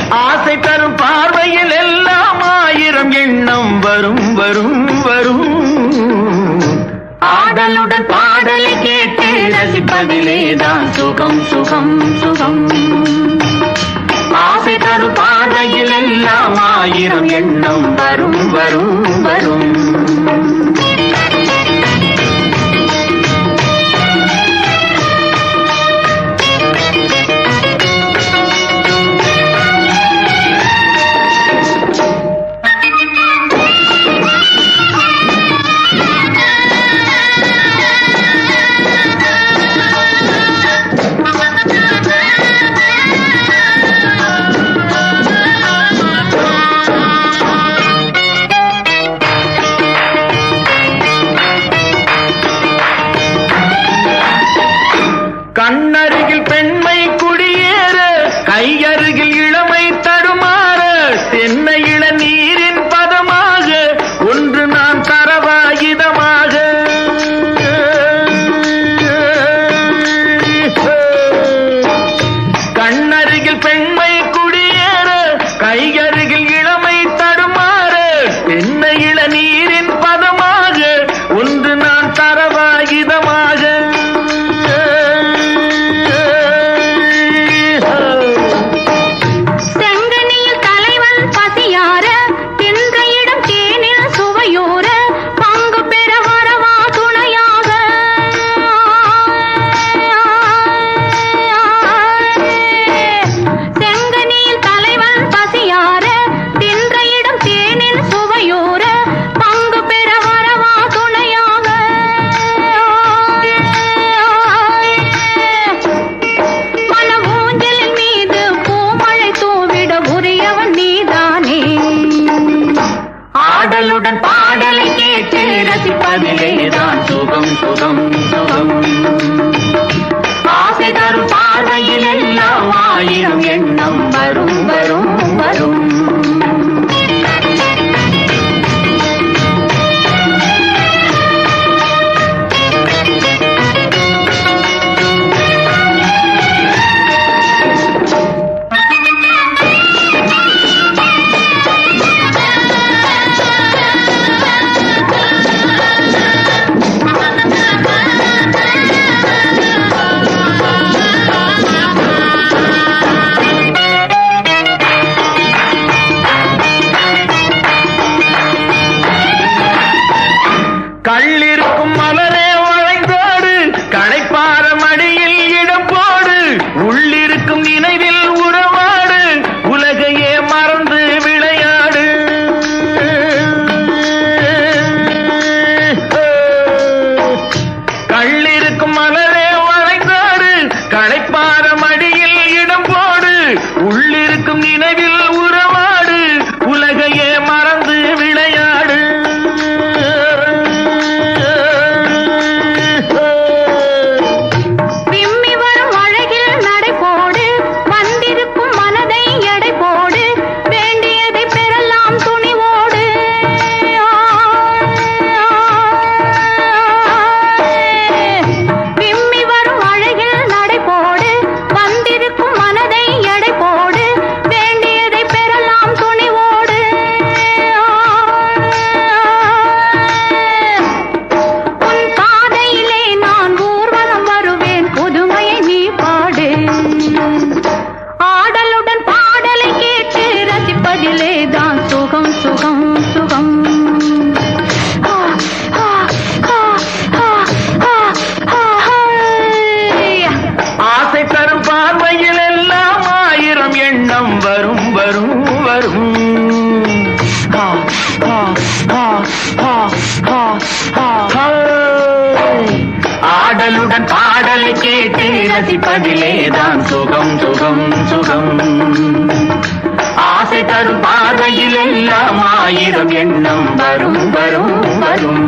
ஆசை தரும் பார்வையில் எல்லாம் ஆயிரம் எண்ணம் வரும் வரும் வரும். ஆடலுடன் பாடலை கேட்டு ரசிப்பதிலேதான் சுகம் சுகம் சுகம். ஆசை தரும் பார்வையில் எல்லாம் ஆயிரம் எண்ணம் வரும் வரும் வரும். கண்ணருகில் பெண்மை குடியேற, கையருகில் இளமை தடுமாற, தென்னை இள நீரின் பதமாக ஒன்று நான் தரவாயுதமாக. கண்ணருகில் பெண்மை குடியேற, கையருகில் இளமை தடுமாற, தென்னை இள நீரின் பதமாக ஒன்று நான் தரவாயுதமாக. ஆடலுடன் பாடலை கேட்டு ரசிப்பதிலேதான் சுகம் சுகம் சுகம். ஆசை தரும் பார்வையில் எல்லாம் ஆயிரம் எண்ணம் வரும் வரும் வரும். கள்ளிருக்கும் மலரே வளைந்தோடு, களைப்பார மடியில் இடம் போடு, உள்ளிருக்கும் நினைவில் உறவாடு, உலகையே மறந்து விளையாடு. கள்ளிருக்கும் மலரே வளைந்தோடு, களைப்பார மடியில் இடம் போடு, உள்ளிருக்கும் நினைவில் உறவாடு, உலகையே மறந்து விளையாடு. வரும் வரும் வரும். ஆடலுடன் பாடலை கேட்டு ரசிப்பதிலேதான் சுகம் சுகம் சுகம். ஆசை தரும் பார்வையில் எல்லாம் ஆயிரம் எண்ணம் வரும் வரும் வரும்.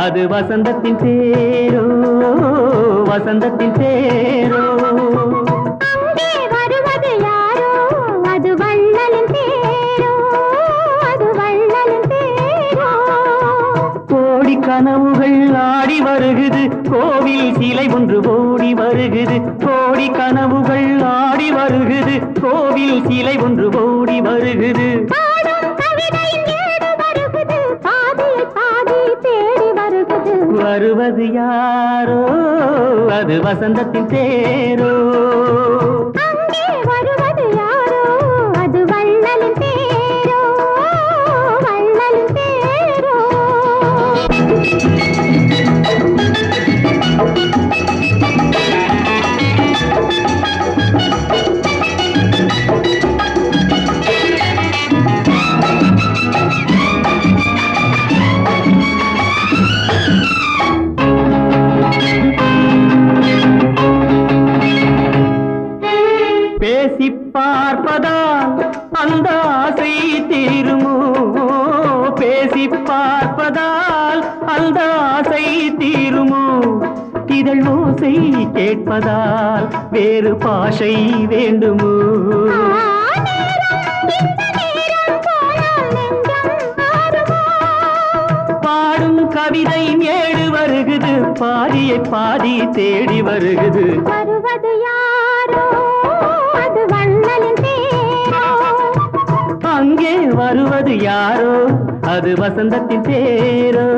அது வசந்தத்தின் தேரோ வசந்தத்தின் தேரோ அங்கே வருவது யாரோ அது வள்ளலின் தேரோ அது வள்ளலின் தேரோ கோடி கனவுகள் ஆடி வருகுது கோவில் சிலை ஒன்று ஓடி வருகுது கோடி கனவுகள் ஆடி வருகுது கோவில் சிலை ஒன்று ஓடி வருகுது பாடும் கவிதை ஏடு வருகுது பாதியை பாதி தேடி வருகுது வருவது யாரோ அது வசந்தத்தின் தேரோ அங்கே வருவது யாரோ அது வள்ளலின் தேரோ வள்ளலின் தேரோ பேசி பார்ப்பதால் அந்த ஆசை தீருமோ பேசி பார்ப்பதால் அந்த ஆசை தீருமோ இதழ் ஓசை கேட்பதால் வேறு பாஷை வேண்டுமோ பாடும் கவிதை ஏடு வருகுது பாதியை பாதி தேடி வருகுது வருவது யாரோ அது வள்ளலின் தேரோ அங்கே வருவது யாரோ அது வசந்தத்தின் தேரோ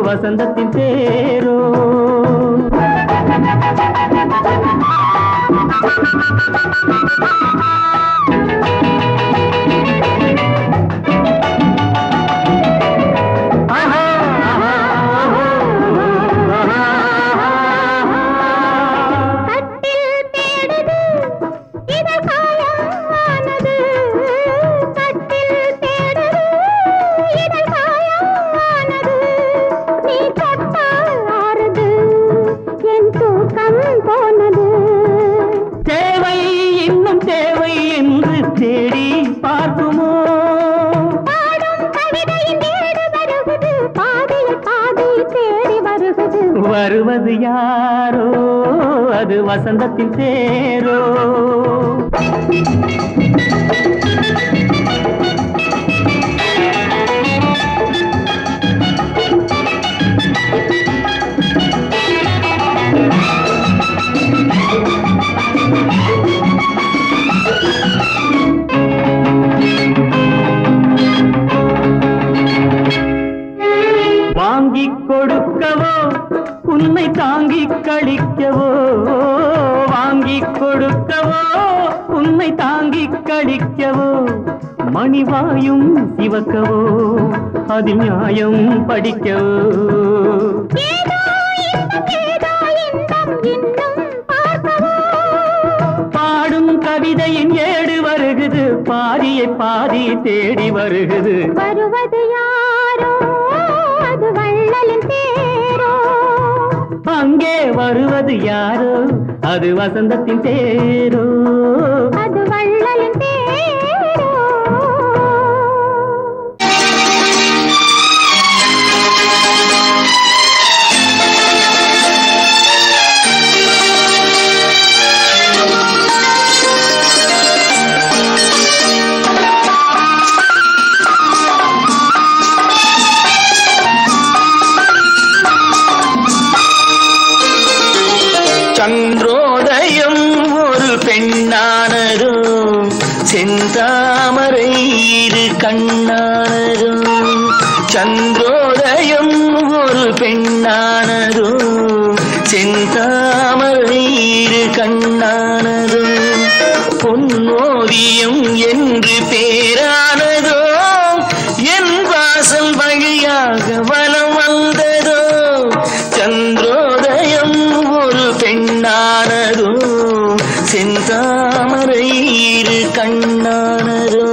வசந்தத்தின் தேரோ கட்டில் தேடுது இதழ் காயமானது கட்டில் தேடுது இதழ் காயமானது நீ தொட்டால் ஆறுது என் தூக்கம் போனது தேவை இன்னும் தேவை என்று தேடி பார்க்குமோ பாடும் கவிதையின் ஏடு வருகுது பாதியை பாதி தேடி வருகுது வருவது யாரோ அது வசந்தத்தின் தேரோ வாங்கிக் கொடுக்கவோ உன்னை தாங்கிக் கழிக்கவோ வாங்கிக் கொடுக்கவோ உன்னை தாங்கிக் கழிக்கவோ மணிவாயும் சிவக்கவோ அதில் நியாயம் படிக்கவோ ஏதோ இன்பம் இன்னும் பார்க்கவோ பாடும் கவிதையின் ஏடு வருகுது பாதியை பாதி தேடி வருகுது வருவது யாரோ அது வள்ளலின் தேரோ அங்கே வருவது யாரோ அது வசந்தத்தின் தேரோ அது வள்ளலின் தேரோ சந்திரோதயம் ஒரு பெண்ணானதோ செந்தாமரை இரு கண்ணானதோ சந்திரோதயம் ஒரு பெண்ணானதோ செந்தாமரை இரு கண்ணானதோ பொன்னோவியம் என்று பேரானதோ என் வாசல் வழியாக வலம் வந்ததோ சந்திரோதயம் ஒரு பெண்ணானதோ செந்தாமரை இரு கண்ணானதோ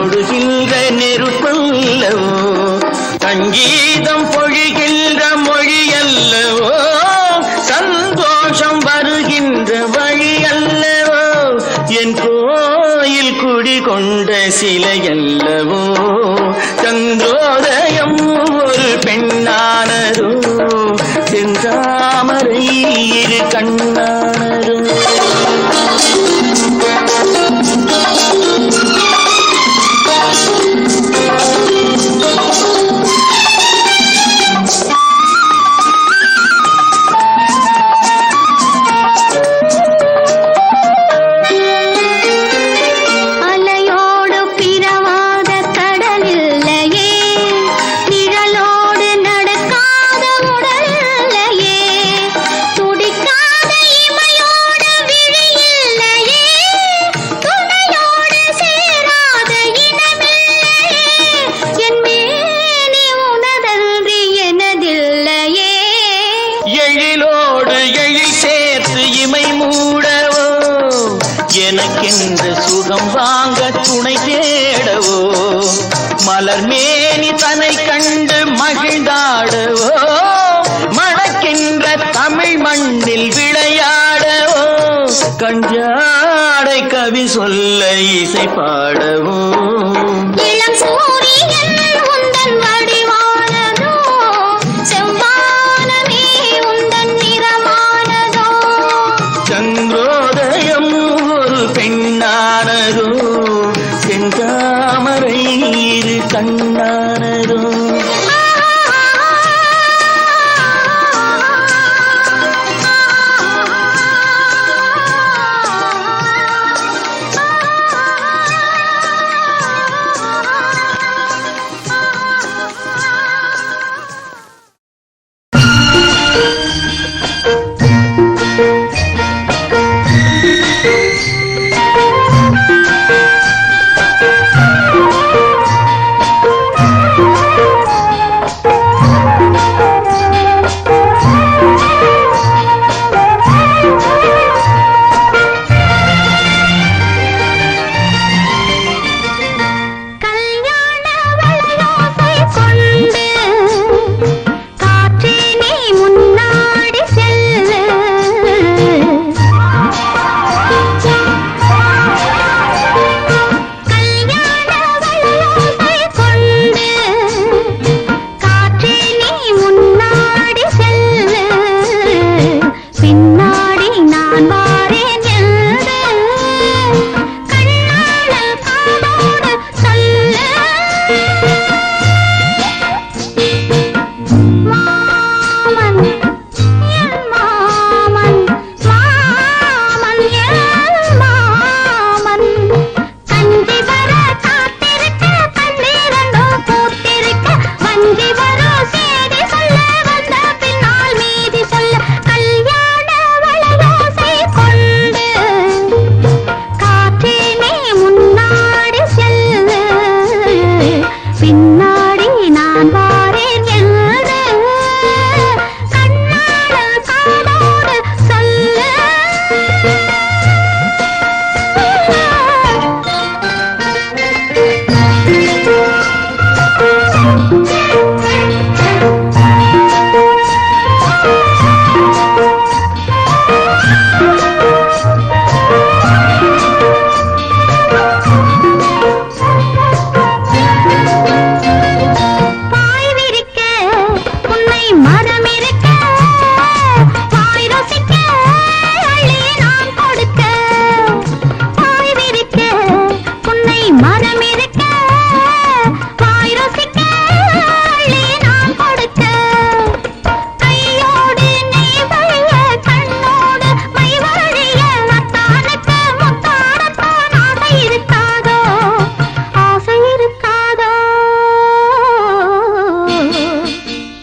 தொடுகின்ற நெருப்பல்லவோ சங்கீதம் பொழிகின்ற மொழி அல்லவோ சந்தோஷம் வருகின்ற வழி அல்லவோ என் கோயில் குடிகொண்ட சிலை அல்லவோ சந்திரோதயம் ஒரு பெண்ணானதோ செந்தாமரை இரு கண்ணானதோ எனக்கென்று சுகம் வாங்க துணை தேடவோ மலர் மேனி தன்னை கண்டு மகிழ்ந்தாடவோ மணக்கின்ற தமிழ் மண்ணில் விளையாடவோ கஞ்சாடை கவி சொல்ல இசை பாடவோ இளம் சூரியன் உந்தன் வடிவானதோ செவ்வானமே உந்தன் நிறமானதோ சந்திரோதயம் பெண்ணானதோ செந்தாமரை இரு கண்ணானதோ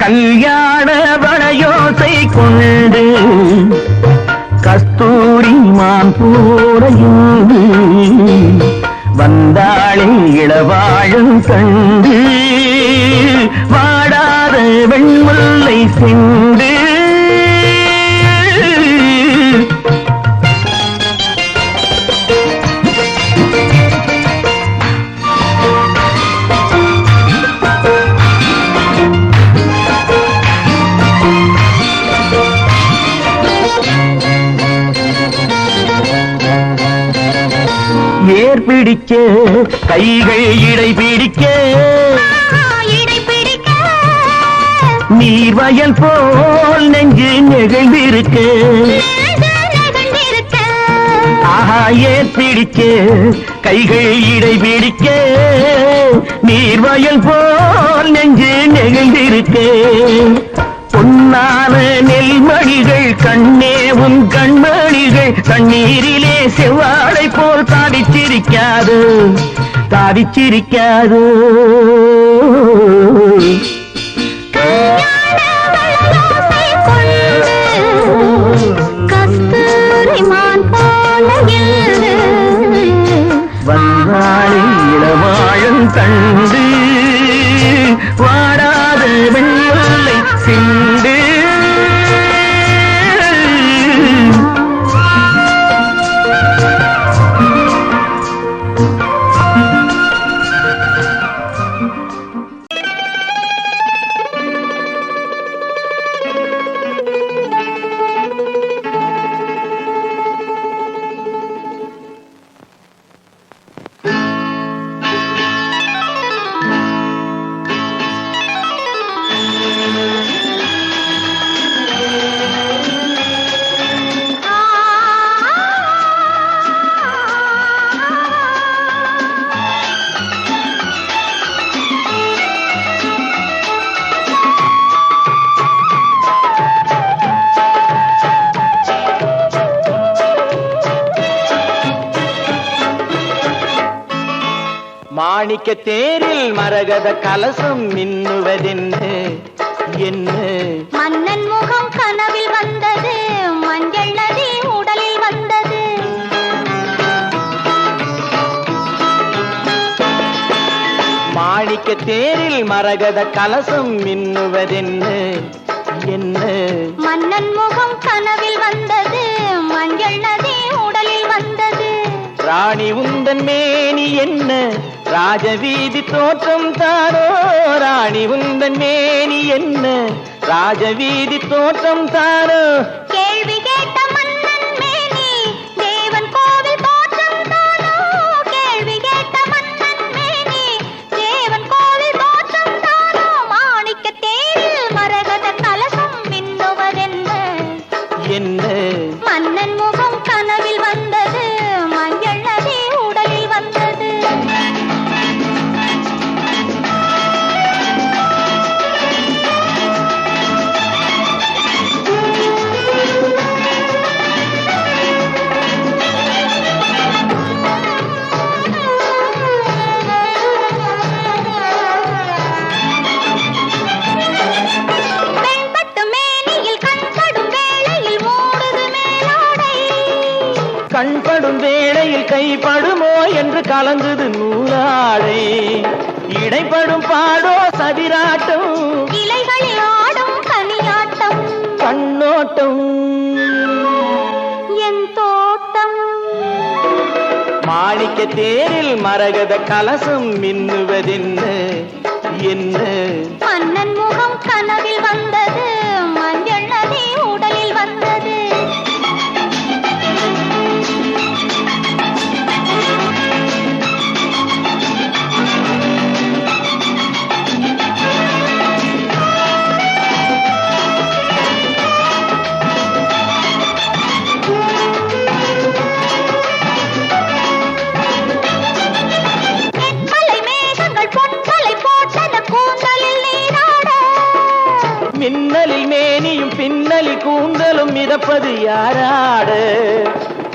கல்யாண வளையோசை கொண்டு கஸ்தூரி மான் போரையுண்டு வந்தாளே இளவாழும் கண்டு வாடாத வெண்முல்லை சென்று தேர் பிடிக்க கைகள் இடை பிடிக்க இடை பிடிக்க நீர் வயல் போல் நெஞ்சு நெகிழ்ந்திருக்க நெகிழ்ந்திருக்க ஆஹா ஏர் பிடிக்க கைகள் இடை பிடிக்க நீர் வயல் போல் நெஞ்சு நெகிழ்ந்திருக்க பொன்னான நெல்மணிகள் கண்ணே உன் கண்மணிகள் கண்ணீரிலே செவ்வாழை போல் தாவிச்சிரிக்காது தாவிச்சிரிக்காது வளையோசை கொண்டு கஸ்தூரிமான் போல எழுது வந்தாளி இளவாழம் கண்டு வாடாத வெள்ளை சிந்து மாணிக்க தேரில் மரகத கலசம் மின்னுவதென்று என்ன மன்னன் முகம் கனவில் வந்தது மஞ்சள் நதி உடலில் வந்தது மாணிக்க தேரில் மரகத கலசம் மின்னுவதென்று என்ன மன்னன் முகம் கனவில் வந்தது மஞ்சள் நதி உடலில் வந்தது ராணி உந்தன் மேனி என்ன ராஜவீதி தோற்றம் தானோ ராணி உந்தன் மேனி என்ன ராஜவீதி தோற்றம் தானோ கேள்வி கேட்ட மன்னன் மேனி தேவன் கோவில் தோற்றம் தானோ கேள்வி கேட்ட மன்னன் மேனி தேவன் கோவில் தோற்றம் தானோ மாணிக்க தேரில் மரகத கலசம் மின்னுவதென்ன என்ன மன்னன் முகம் கனவில் வந்தது மஞ்சள் நதி உடலில் வந்தது வெண்பட்டு மேனியில் கண்படும் வேளையில் மூடுது மேலாடை கண்படும் வேளையில் கைப்படுமோ என்று கலங்குது நூலாடை இடைப்படும் பாடோ சதிராட்டம் இலைகளில் ஆடும் கனியாட்டம் கண்ணோட்டம் என் தோட்டம் மாணிக்க தேரில் மரகத கலசம் மின்னுவதென்ன என்ன மன்னன் முகம் கனவில் வந்தது மஞ்சள் நதி உடலில் வந்தது மலை மேகங்கள் பொன்களை போட்டன கூந்தலில் நீராட மின்னலில் மேனியும் பின்னலில் கூந்தலும் மிதப்பது யாராட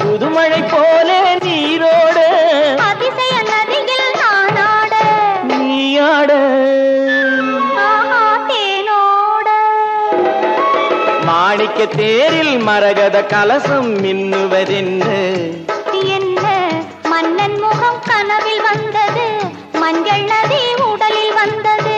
புதுமழை போல நீரோட அதிசய நதியில் நானாட நீயாட ஆஹா தேனோட மாணிக்க தேரில் மரகத கலசம் மின்னுவதென்ன என்ன மன்னன் முகம் கனவில் வந்தது மஞ்சள் நதி உடலில் வந்தது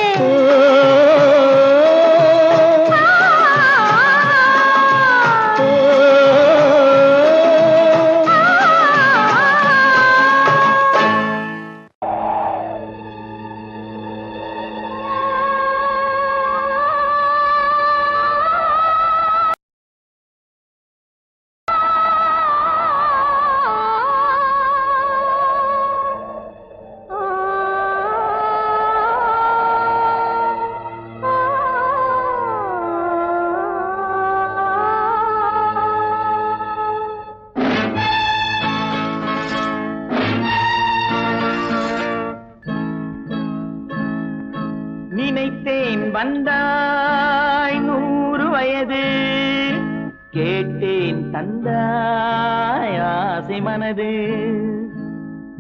நினைத்தேன் வந்தாய் 100 வயது, கேட்டேன் தந்தாய் ஆசை மனது.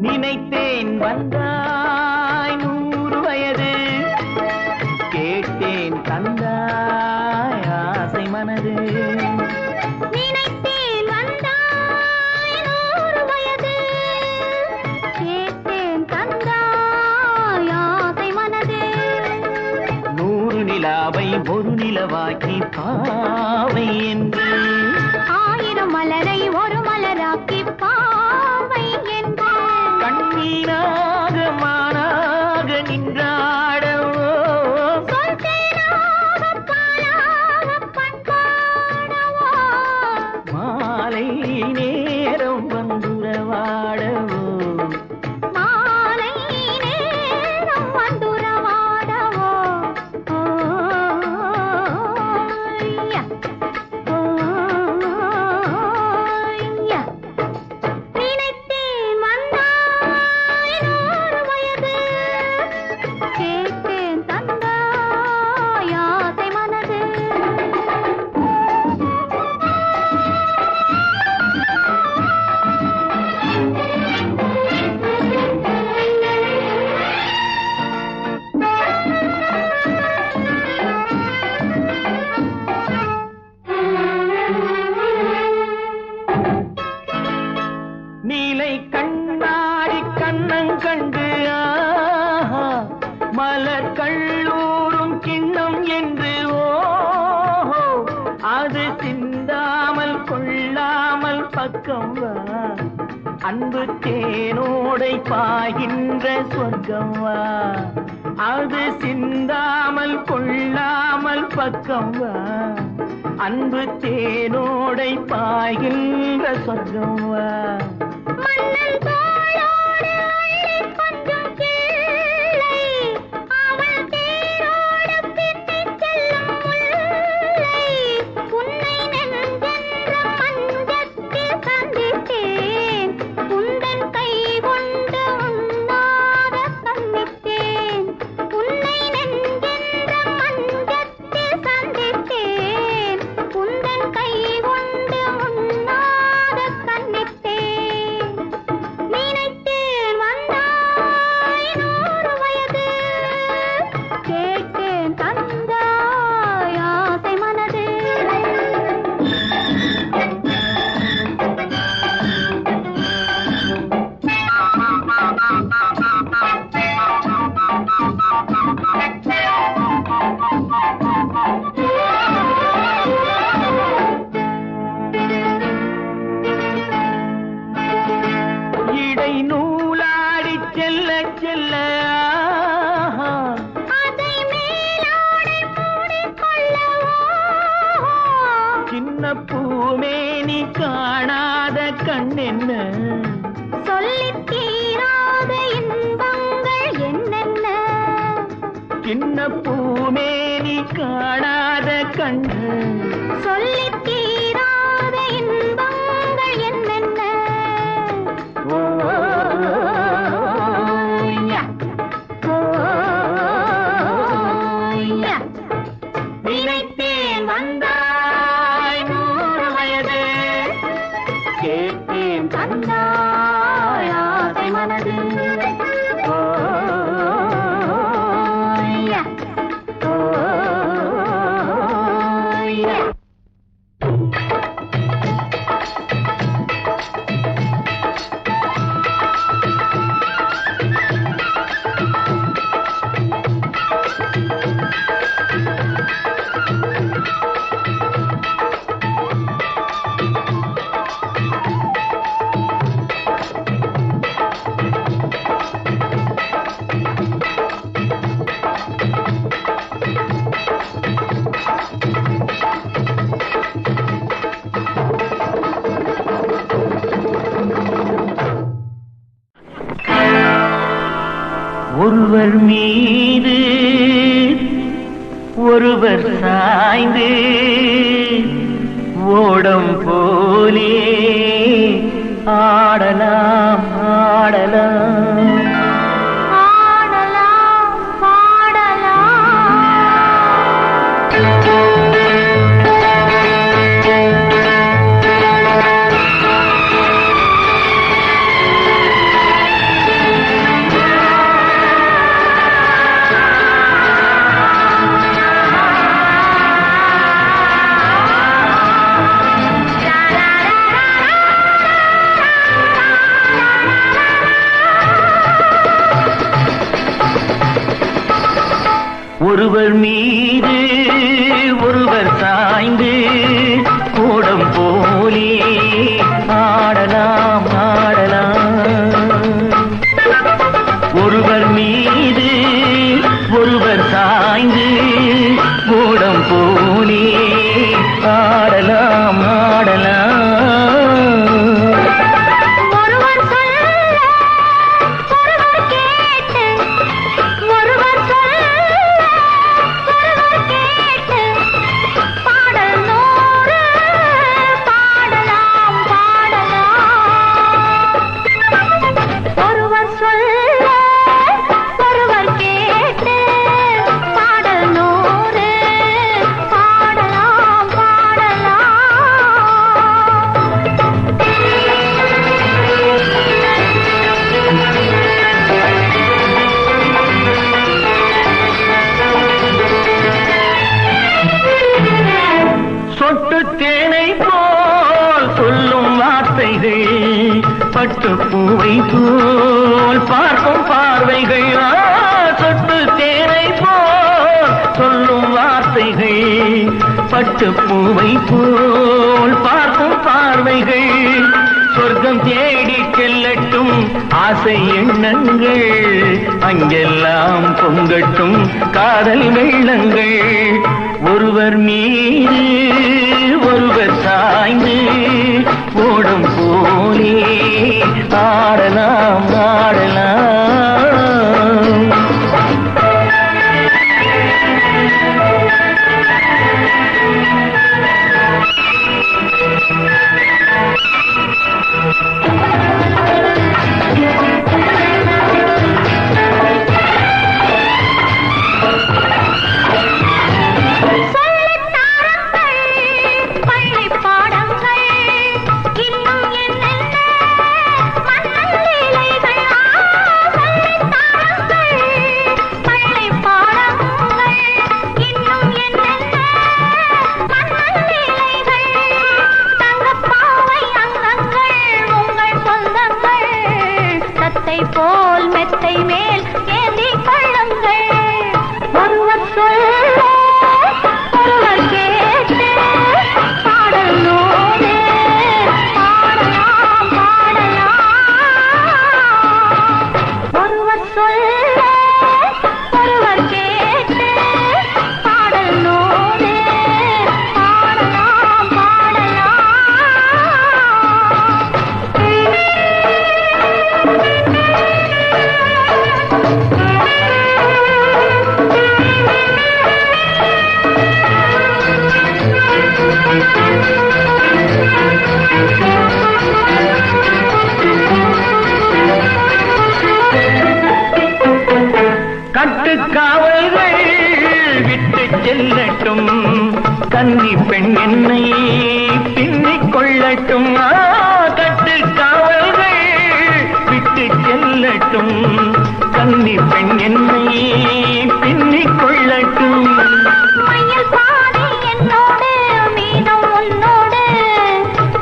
நினைத்தேன் வந்தாய் 100 வயது, கேட்டேன் தந்தாய் ஆசை மனது. நினைத்தேன் வந்தாய் 100 வயது, கேட்டேன் தந்தாய் ஆசை மனது. 100 நிலாவை ஒரு நிலவாக்கி பாவை என்று, 1000 மலரை ஒரு மலராக்கி பாவை என்று, கண்ணீராக மானாக நின்றாடவோ, சொல்தேனாக பாலாக பண்பாடவோ, மாலை நேரம் வந்துறவாடவோ, மாலை நேரம் வந்துறவாடவோ. ஓய்யா, ஓய்யா. நினைத்தேன் வந்தாய் 100 வயது, கேட்டேன் தந்தாய் ஆசை மனது. நீலை கண்ணாடி கண்ணங்கண்டு ஆஹா, மலர் கள்ளூரும் கிண்ணம் என்று ஓஹோ, அது சிந்தாமல் கொள்ளாமல் பக்கம் வா, அன்பு தேனோடை பாய்கின்ற சொர்க்கம் வா, அது சிந்தாமல் கொள்ளாமல் பக்கம் வா, அன்பு தேனோடை பாய்கின்ற சொர்க்கம் வா. மன்னன் தோளோடு அள்ளிக் கொஞ்சம் கிள்ளை, அவள் தேரோடு பின்னிச் செல்லும் முல்லை, உன்னை நெஞ்சென்ற மஞ்சத்தில் சந்தித்தேன், உந்தன் கை கொண்டு உண்ணாத சந்தித்தேன், உன்னை நெஞ்சென்ற மஞ்சத்தில் சந்தித்தேன், உந்தன் கை கொண்டு உண்ணாத சந்தித்தேன். நினைத்தேன் வந்தாய் 100 வயது, கேட்டேன் தந்தாய் ஆசை மனது. இடை நூலாடி செல்ல செல்ல ஆஹா, அதை மேலாடை மூடிக்கொள்ளவோ, சின்ன பூமேனி காணாத கண்ணென்ன, சொல்லித் தீராத இன்பங்கள் என்னென்ன, சின்ன பூமேனி காணாத கண்ணு, சொல்லித் தீராத இன்பங்கள் என்னென்ன. ஓய்யா, ஓய்யா. நினைத்தேன் வந்தாய் 100 வயது, கேட்டேன் தந்தாய் ஆசை மனது. ஓய்யா, ஓய்யா. ஒருவர் மீது ஒருவர் சாய்ந்து ஓடம் போலே ஆடலாம் ஆடலாம் ஆடலாம் பாடலாம் ஒருவர் மீது ஒருவர் சாய்ந்து கூடம் போலே ஆடலாம் ஆடலாம். ஒருவர் மீது ஒருவர் சாய்ந்து கூடம் போலே ஆடலாம் ஆடலாம். பட்டு பூவை போல் பார்க்கும் பார்வைகள், சொட்டு தேனை போல் சொல்லும் வார்த்தைகள். பட்டு பூவை போல் பார்க்கும் பார்வைகள், சொர்க்கம் தேடி செல்லட்டும் ஆசை எண்ணங்கள். அங்கெல்லாம் பொங்கட்டும் காதல் வெள்ளங்கள். ஒருவர் மீது ஒருவர் சாய்ந்து ஓடும் போலே ஆடலாம் ஆடலாம். போல் மெத்தை மேல் ஏந்தி கொள்ளுங்கள். ஒருவர் சொல்ல ஒருவர் கேட்டு பாடல் நூலே பாடலாம் பாடலாம். ஒருவர் சொல்ல ஒருவர் கேட்டு பாடல் நூலே பாடலாம் பாடலாம். கட்டுக்காவல்கள் விட்டு செல்லட்டும், கன்னி பெண் என்னை பின்னிக் கொள்ளட்டும். கட்டுக்காவல்கள் விட்டு செல்லட்டும், கன்னி பெண் என்னை பின்னிக் கொள்ளட்டும். மயில் பாதி என்னோடு மீதம் உன்னோடு,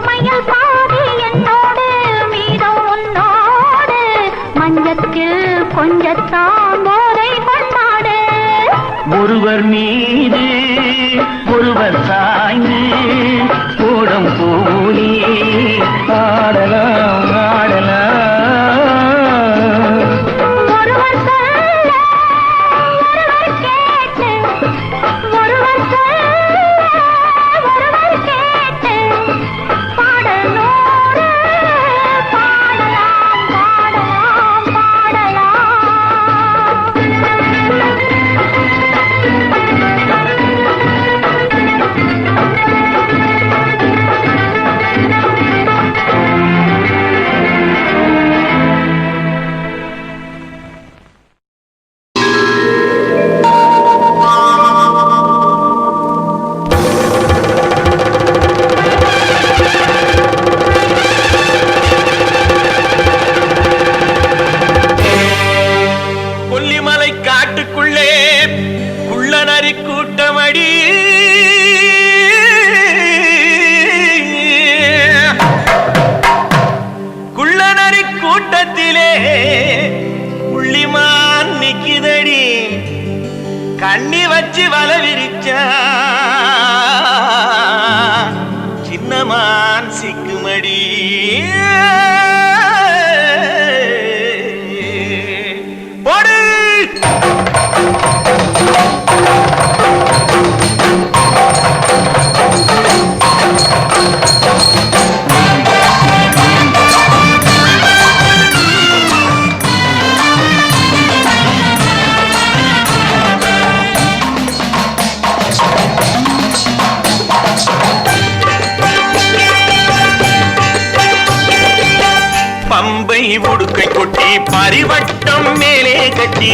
மயில் பாதி என்னோடு மீதம் உன்னோடு. மஞ்சத்தில் கொஞ்சத்தான் போதை கொண்டாடு. ஒருவர் மீது ஒருவர் சாய்ந்து கூடம் போலே ஆடலாம் ஆடலாம். ஒருவர் சொல்ல ஒருவர் கேட்டு, ஒருவர் சொல்ல ஒருவர் கேட்டு பாடல் நூறு பாடலாம் பாடலாம் பாடலாம். கொல்லிமலை காட்டுக்குள்ளே குள்ளநரி கூட்டமடி. குள்ளநரி கூட்டத்திலே புள்ளிமான் நிக்கிதடி. கண்ணி வச்சு வல விரிச்சா சின்னமான் சிக்குமடி போடு பம்பை உடுக்கை கொட்டி பரிவட்டம் மேலே கட்டி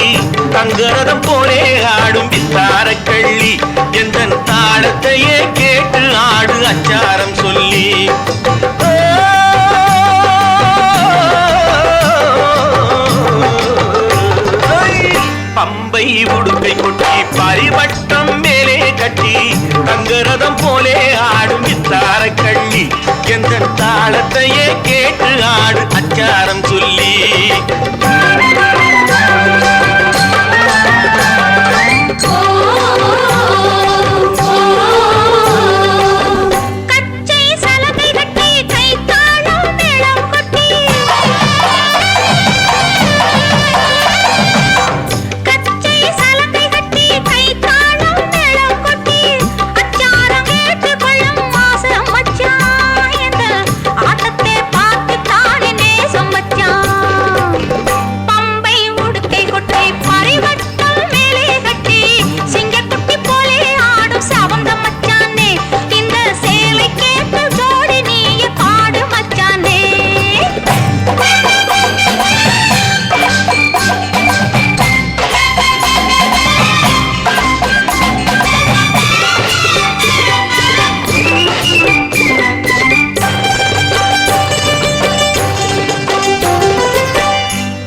தங்கரதம் போலே ஆடும் வித்தார கள்ளி எந்த தாளத்தையே கேட்டு ஆடு அச்சாரம் சொல்லி பம்பை உடுக்கை கொட்டி பரிவட்டம் மேலே கட்டி தங்கரதம் போலே ஆடும் வித்தார கள்ளி எந்த தாளத்தையே கேட்டு ஆடு அச்சாரம் சொல்லி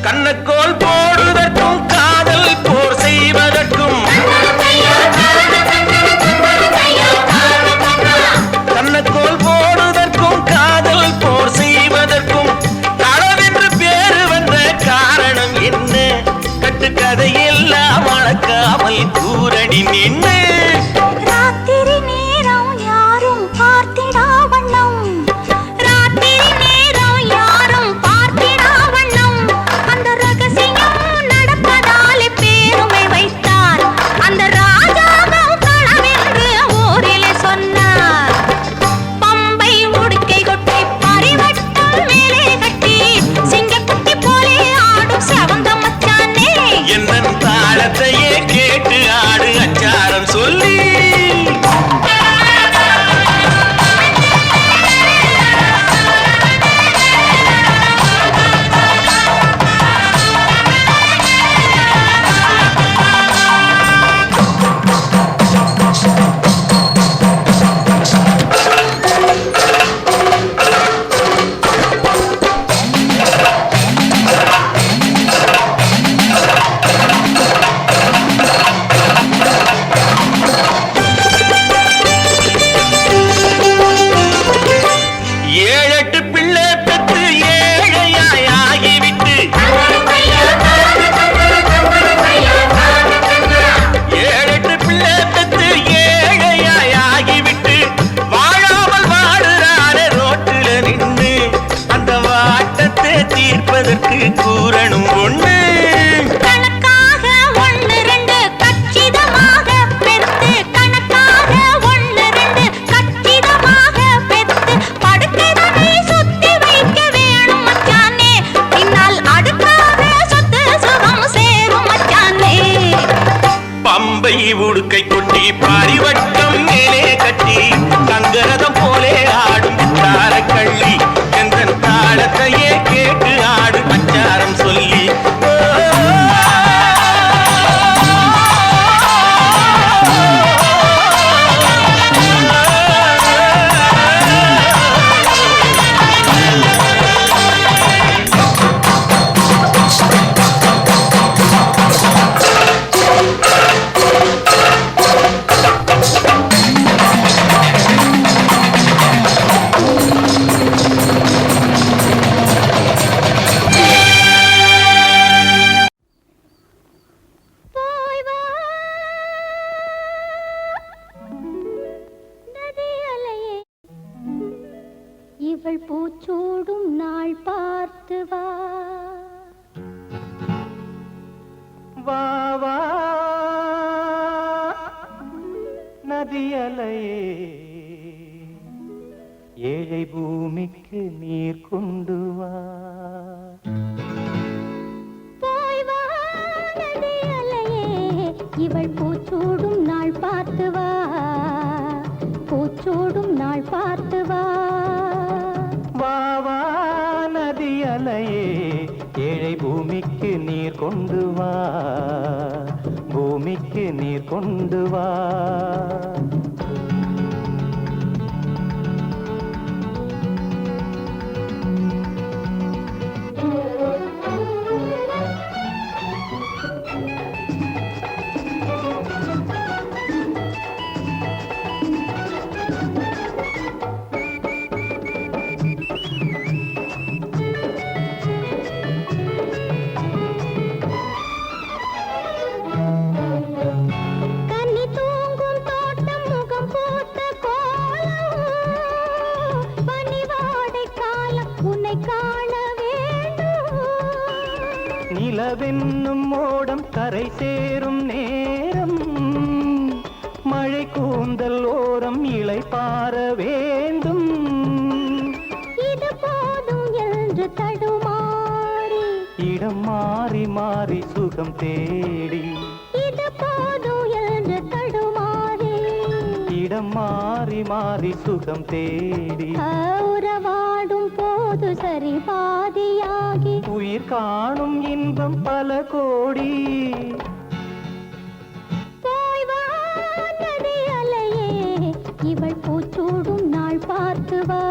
கண்ணக்கோல் போடுவதற்கும் காதல் போர் செய்வதற்கும் கண்ணக்கோல் போடுவதற்கும் காதல் போர் செய்வதற்கும் களவென்று பேரு வந்த காரணம் என்ன கட்டுக்கதையெல்லாம் வளர்க்காமல் கூரடி நின்று கேட்டு ஆடு அச்சாரம் சொல்லி தீர்ப்பதற்கு கூறணும் ஒண்ணு கணக்காக ஒண்ணு ரெண்டு கச்சிதமாக பெத்து கணக்காக ஒண்ணு ரெண்டு கச்சிதமாக பெத்து படுக்கைதனை சுத்தி வைக்க வேணும் மச்சானே பின்னால் அடுக்காக சொத்து சுகம் சேரும் மச்சானே பம்பை உடுக்கை கொட்டி பரிவட்டம் மேலே கட்டி தங்கரதம் போலே ஆடும் தார கள்ளி எந்த தாளத்தையே கேட்டு ஆடு அச்சாரம் சொல்லி இவள் பூச்சூடும் நாள் பார்த்து வா வா வா நதியலையே ஏழை பூமிக்கு நீர் கொண்டு வா போய் வா நதியலையே இவள் பூச்சூடும் நாள் பார்த்து வா பூச்சூடும் நாள் பார்த்து வா வா வா நதியலையே ஏழை பூமிக்கு நீர் கொண்டு வா பூமிக்கு நீர் கொண்டு வா நிலவென்னும் மோடம் கரை சேரும் நேரம் மழை கூந்தல் ஓரம் இலை பார வேண்டும் இது போதும் என்று தடுமாறி இடம் மாறி மாறி சுகம் தேடி இது போதும் என்று தடுமாறி இடம் மாறி மாறி சுகம் தேடி உறவாடும் போது சரி பாதியாகி உயிர் காணும் இன்பம் பல கோடி போய் வா நதியலையே இவள் பூச்சூடும் நாள் பார்த்து வா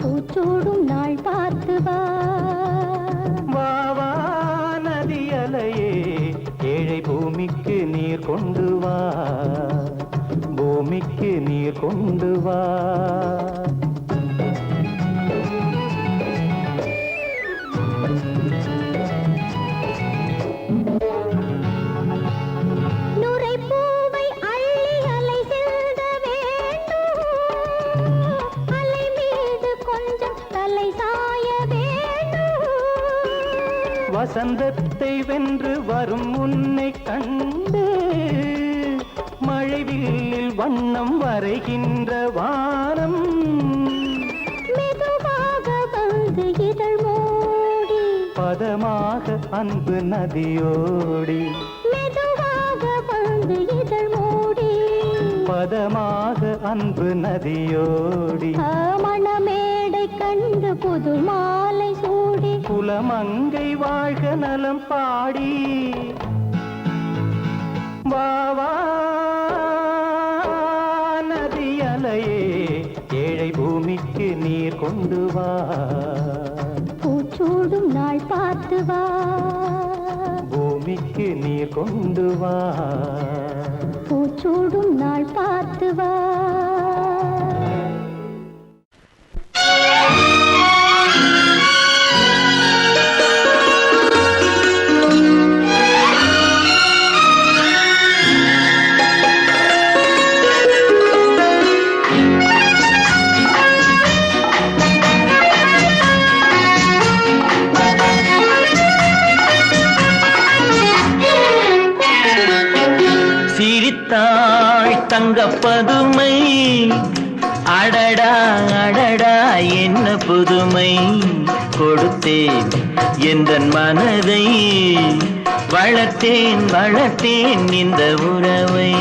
பூச்சூடும் நாள் பார்த்து வா வா வா நதியலையே ஏழை பூமிக்கு நீர் கொண்டு வா பூமிக்கு நீர் கொண்டு வா நுரைப்பூவை அள்ளி அலை செல்ல வேண்டும் அலை மீது கொஞ்சம் தலை சாய வேண்டும் வசந்தத்தை வென்று வரும் உன்னை கண்டு மழைவில்லில் வண்ணம் வரைகின்ற வானம் மெதுவாக வந்து இதழ் மூடி பதமாக அன்பு நதியோடி மெதுவாக வந்து இதழ் மூடி பதமாக அன்பு நதியோடி மணமேடை கண்டு புது மாலை சூடி குலமங்கை வாழ்க நலம் பாடி வா வா நதியலையே ஏழை பூமிக்கு நீர் கொண்டு வா பூச்சூடும் நாள் பார்த்து வா பூமிக்கு நீர் கொண்டு வா பூச்சூடும் நாள் பார்த்து வா சிரித்தாள் தங்கப்பதுமை அடடா அடடா என்ன புதுமை கொடுத்தேன் எந்தன் மனதை வளர்த்தேன் வளர்த்தேன் இந்த உறவை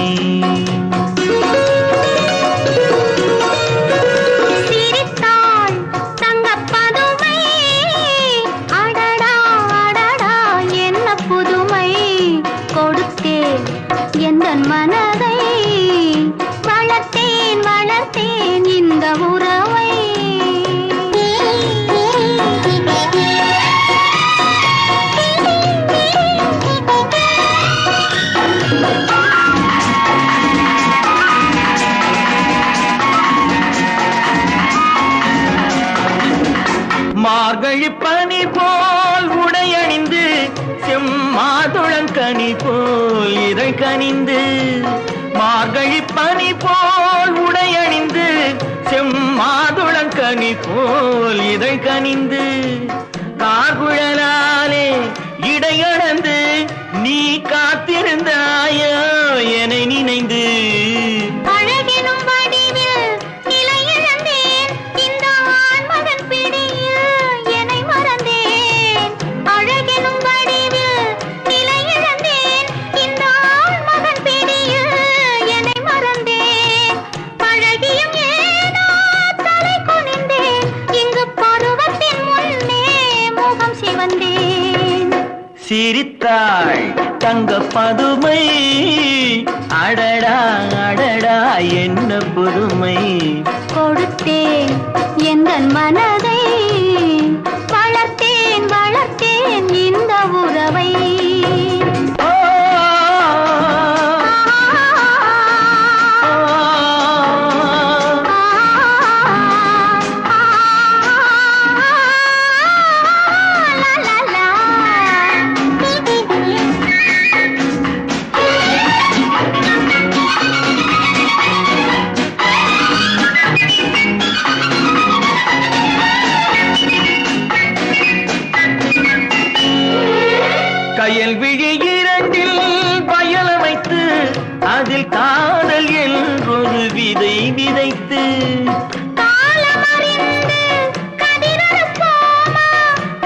சிரித்தாள் தங்கப்பதுமை அடடா அடடா என்ன புதுமை கொடுத்தேன் எந்தன் மனதை வளர்த்தேன் வளர்த்தேன் இந்த உறவை மார்கழி பனி போல் உடையணிந்து செம்மாதுளங்கனி போல் இறை கனிந்து மார்கழி பனி போல் உடையணிந்து செம்மாதுளங்கனி போல் இதழ் கனிந்து கார்குழலாலே இடையடந்து நீ காத்திருந்தாயோ என்னை நினைந்து அழகெனும் வடிவில் நிலை இழந்தேன் இந்த ஆண்மகன் பிடியில் என்னை மறந்தேன் அழகெனும் வடிவில் நிலை இழந்தேன் இந்த ஆண்மகன் பிடியில் என்னை மறந்தேன் பழகியும் ஏனோ தலை குனிந்தேன் இங்கு பருவத்தின் முன்னே முகம் சிவந்தேன் சிரித்தாள் தங்க பதுமை அடடா அடடா என்ன புதுமை கொடுத்தேன் எந்தன் மனதை வளர்த்தேன் வளர்த்தேன் இந்த உறவை ஆ, கயல் விழி இரண்டில் பயலமைத்து அதில் காதல் என்றொரு விதை விதைத்து காலமறிந்து கதிரறுப்போமா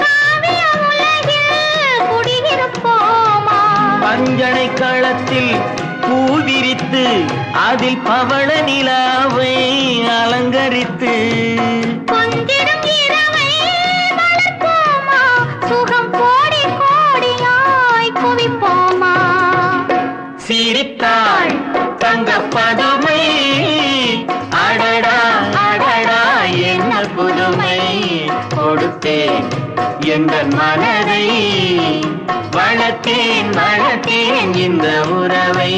காவிய உலகில் குடியிருப்போமா பஞ்சனை களத்தில் பூவிரித்து அதில் பவள நிலாவை அலங்கரித்து கொஞ்சிடும் இரவை வளர்ப்போமா சுகம் கோடி கோடியாய் குவிப்போமா சிரித்தாள் தங்க பதுமை அடடா அடடா என்ன புதுமை கொடுத்தேன் எந்த மனதை வளர்த்தேன் வளர்த்தேன் இந்த உறவை